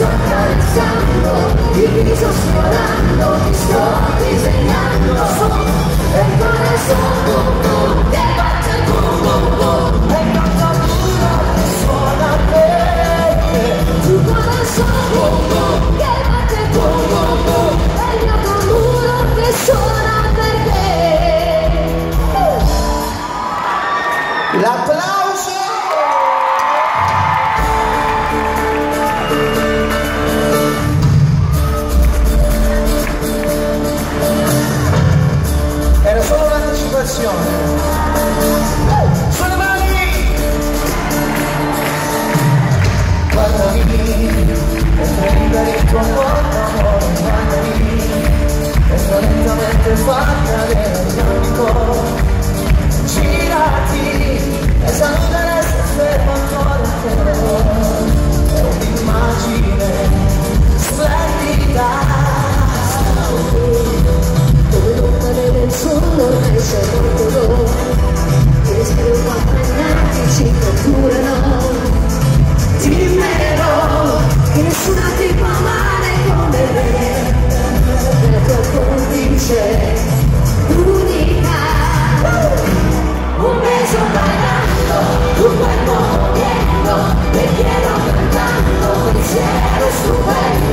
accarezzando, il viso sfiorando, ti sto disegnando, e il cuore sotto, che batte il culo, e il cantaturo che suona per te, il cuore sotto, che batte il culo, e il cantaturo che suona per te. L'applauso! Era solo un'anticipazione. Sulle mani! Guardami, mentre liberi il tuo corpo, amore, guardami, mentre lentamente fa cadere il bianco. Girati e salutare se fermo ancora però è un'immagine splendida dove l'ombra del sole ormai sei morto, i respiri accompagnati ci catturano, dimmelo che nessuna ti fa male come me, la tua convince unica. Un beso bailando, un cuerpo moviendo, te quiero cantando, pensiero stupendo.